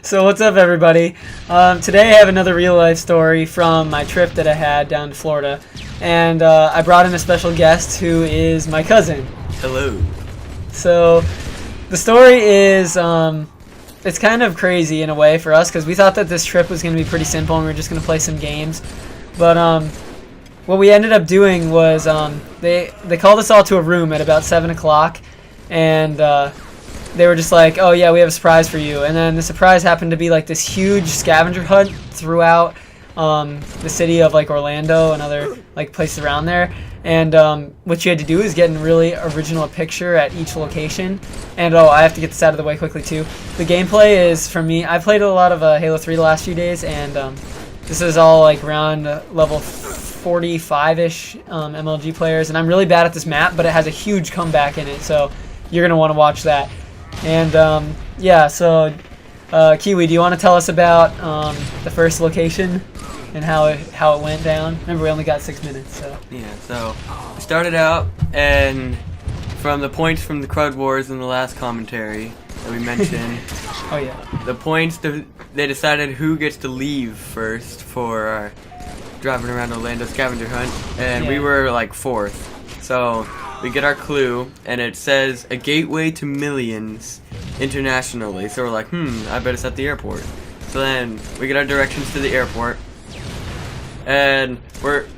So what's up, everybody? Today I have another real-life story from my trip that I had down to Florida, and I brought in a special guest who is my cousin. Hello. So the story is, it's kind of crazy in a way for us because we thought that this trip was going to be pretty simple and we were just going to play some games, but what we ended up doing was they called us all to a room at about 7 o'clock, and they were just like, oh yeah, we have a surprise for you. And then the surprise happened to be like this huge scavenger hunt throughout the city of like Orlando and other like places around there. And what you had to do is get a really original picture at each location. And I have to get this out of the way quickly too. The gameplay is, for me, I played a lot of Halo 3 the last few days, and this is all like around level 45-ish MLG players. And I'm really bad at this map, but it has a huge comeback in it, so you're going to want to watch that. And yeah, so Kiwi, do you want to tell us about the first location and how it went down? Remember, we only got 6 minutes, so. Yeah, so we started out, and from the points from the Crud Wars in the last commentary that we mentioned, Oh yeah. the points, they decided who gets to leave first for our driving around Orlando scavenger hunt, and we were like 4th. So we get our clue, and it says a gateway to millions internationally. So we're like, I bet it's at the airport. So then we get our directions to the airport, and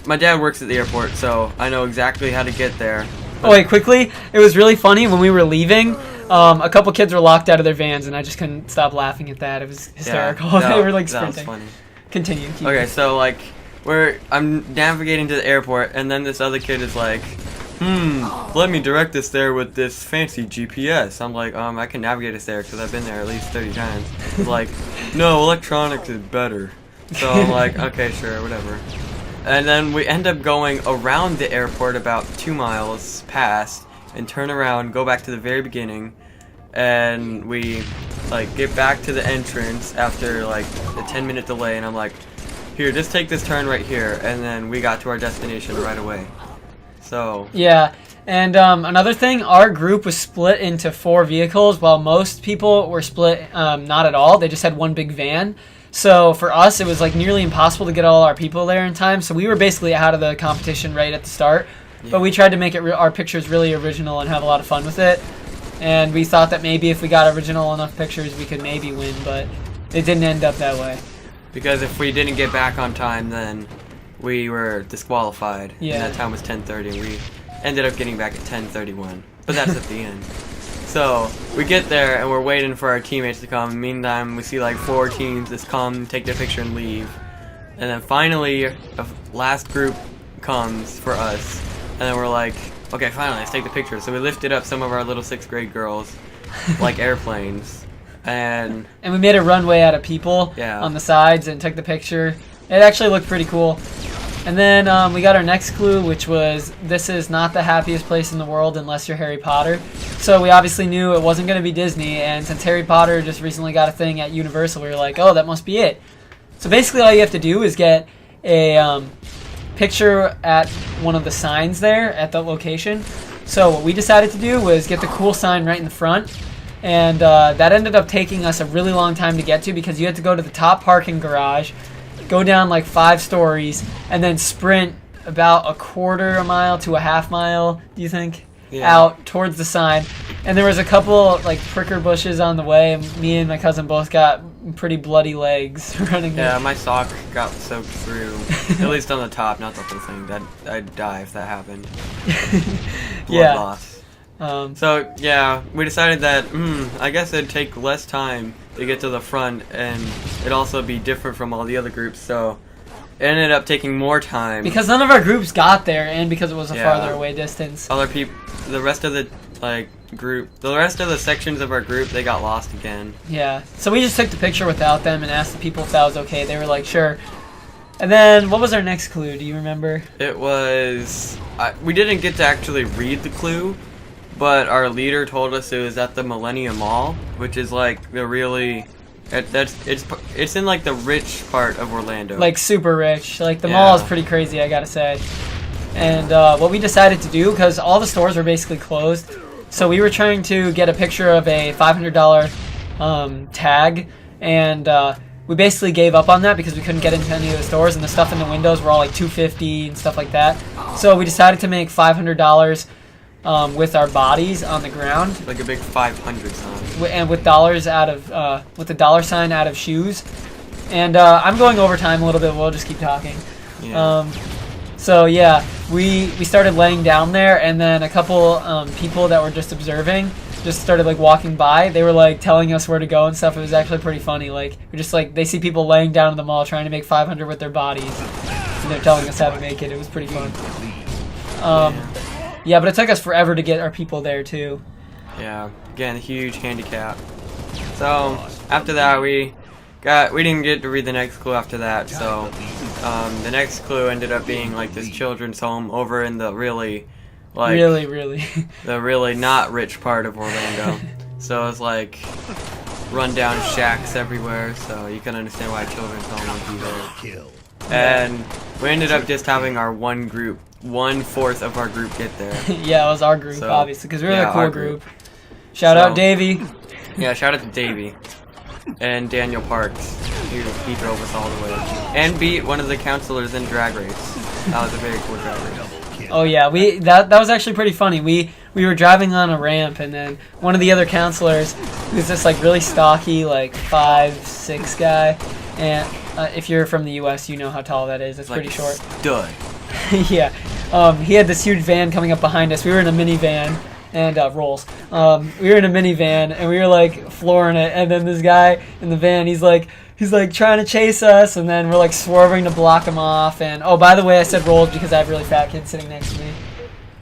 my dad works at the airport, so I know exactly how to get there. Oh wait, quickly, it was really funny when we were leaving. A couple kids were locked out of their vans, and I just couldn't stop laughing at that. It was hysterical. Yeah, they were like that was sprinting. funny. Continue. Keep Okay, so like I'm navigating to the airport, and then this other kid is like, let me direct us there with this fancy GPS. I'm like, I can navigate us there because I've been there at least 30 times. He's like, no, electronics is better. So I'm like, okay, sure, whatever. And then we end up going around the airport about 2 miles past and turn around, go back to the very beginning, and we like get back to the entrance after like a 10-minute delay, and I'm like, here, just take this turn right here, and then we got to our destination right away. So yeah, and another thing, our group was split into 4 vehicles, while most people were split not at all. They just had one big van. So for us, it was like nearly impossible to get all our people there in time. So we were basically out of the competition right at the start. Yeah. But we tried to make it our pictures really original and have a lot of fun with it. And we thought that maybe if we got original enough pictures, we could maybe win. But it didn't end up that way. Because if we didn't get back on time, then we were disqualified. Yeah. And that time was 10:30. We ended up getting back at 10:31. But that's at the end. So we get there and we're waiting for our teammates to come. Meantime, we see like 4 teams just come, take their picture, and leave. And then finally, a last group comes for us. And then we're like, okay, finally, let's take the picture. So we lifted up some of our little 6th grade girls, like airplanes. And we made a runway out of people on the sides and took the picture. It actually looked pretty cool. And then we got our next clue, which was, this is not the happiest place in the world unless you're Harry Potter. So we obviously knew it wasn't going to be Disney, and since Harry Potter just recently got a thing at Universal, we were like, oh, that must be it. So basically all you have to do is get a picture at one of the signs there at the location. So what we decided to do was get the cool sign right in the front, and that ended up taking us a really long time to get to because you had to go to the top parking garage, go down like 5 stories, and then sprint about a quarter mile to a half mile, do you think, out towards the sign. And there was a couple like pricker bushes on the way, and me and my cousin both got pretty bloody legs running there. Yeah, my sock got soaked through, at least on the top, not the whole thing. I'd die if that happened. Blood loss. So yeah, we decided that I guess it'd take less time to get to the front, and it'd also be different from all the other groups, so it ended up taking more time. Because none of our groups got there, and because it was a farther away distance. Other people, the rest of the the rest of the sections of our group, they got lost again. Yeah, so we just took the picture without them and asked the people if that was okay. They were like, sure. And then, what was our next clue? Do you remember? It was, we didn't get to actually read the clue, but our leader told us it was at the Millennium Mall, which is like the really, it's in like the rich part of Orlando. Like super rich. Like the mall is pretty crazy, I gotta say. And what we decided to do, because all the stores were basically closed, so we were trying to get a picture of a $500 tag, and we basically gave up on that because we couldn't get into any of the stores, and the stuff in the windows were all like $250 and stuff like that. So we decided to make $500 with our bodies on the ground, Like a big 500 sign. and with dollars out of with the dollar sign out of shoes. And I'm going over time a little bit. We'll just keep talking. Yeah. So yeah, we started laying down there, and then a couple people that were just observing just started like walking by. They were like telling us where to go and stuff. It was actually pretty funny. Like we're just like, they see people laying down in the mall trying to make 500 with their bodies, and they're telling us how to make it. It was pretty fun. Yeah, but it took us forever to get our people there too. Yeah. Again, huge handicap. So after that, we didn't get to read the next clue after that. So the next clue ended up being like this children's home over in the really the really not rich part of Orlando. So it's like rundown shacks everywhere, so you can understand why a children's home would be there. And we ended up just having our one-fourth of our group get there. Yeah, it was our group, So, obviously, because we were the cool our group. Shout out Davey. Yeah, shout out to Davey. And Daniel Parks. He drove us all the way. And beat one of the counselors in Drag Race. That was a very cool drag race. Oh yeah, that was actually pretty funny. We were driving on a ramp, and then one of the other counselors, who's this like really stocky, like 5'6" guy, and if you're from the U.S., you know how tall that is. It's Like pretty short. Stud. Yeah. He had this huge van coming up behind us. We were in a minivan, and rolls. We were in a minivan, and we were like flooring it, and then this guy in the van, he's like trying to chase us, and then we're like swerving to block him off. And oh, by the way, I said rolls because I have really fat kids sitting next to me.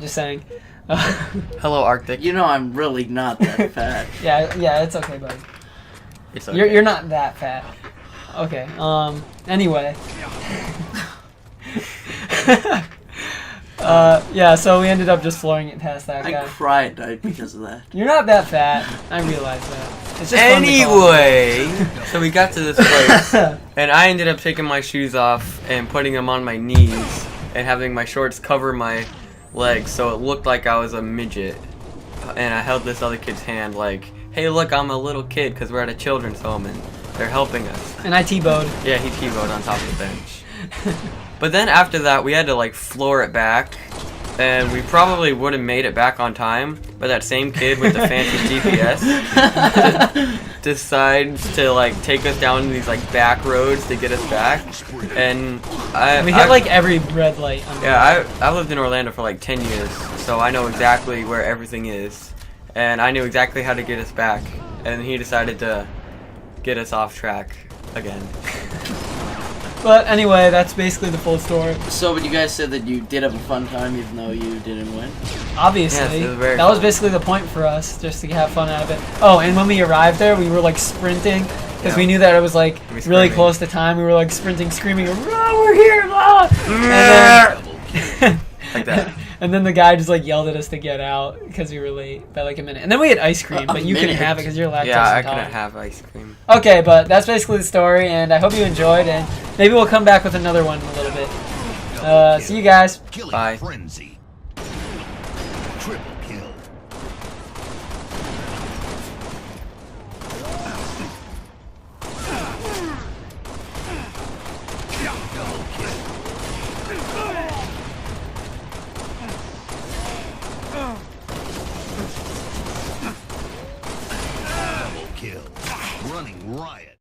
Just saying. Hello, Arctic. You know I'm really not that fat. Yeah, it's okay, buddy. It's okay. You're not that fat. Okay. Anyway. Yeah, so we ended up just flooring it past that guy. I cried because of that. You're not that fat. I realize that. It's just fun to Anyway, so we got to this place, and I ended up taking my shoes off and putting them on my knees and having my shorts cover my legs so it looked like I was a midget. And I held this other kid's hand like, hey, look, I'm a little kid, because we're at a children's home and they're helping us. And I T-bowed. Yeah, he T-bowed on top of the bench. But then after that, we had to like floor it back, and we probably would have made it back on time, but that same kid with the fancy GPS decides to like take us down these like back roads to get us back, and we hit like every red light. I lived in Orlando for like 10 years, so I know exactly where everything is, and I knew exactly how to get us back, and he decided to get us off track again. But anyway, that's basically the full story. So, but you guys said that you did have a fun time even though you didn't win? Obviously. Yes, it was very that fun. was basically the point for us, just to have fun out of it. Oh, and when we arrived there, we were like sprinting, because we knew that it was like really close to time. We were like sprinting, screaming, "Oh, we're here!" Blah! And then, Like that. and then the guy just like yelled at us to get out because we were late by like a minute. And then we had ice cream, but you couldn't have it because you're lactose Yeah, I intolerant. couldn't have ice cream. Okay, but that's basically the story, and I hope you enjoyed, and maybe we'll come back with another one in a little bit. See you guys. Bye. Frenzy. Triple kill. Double kill. Running riot.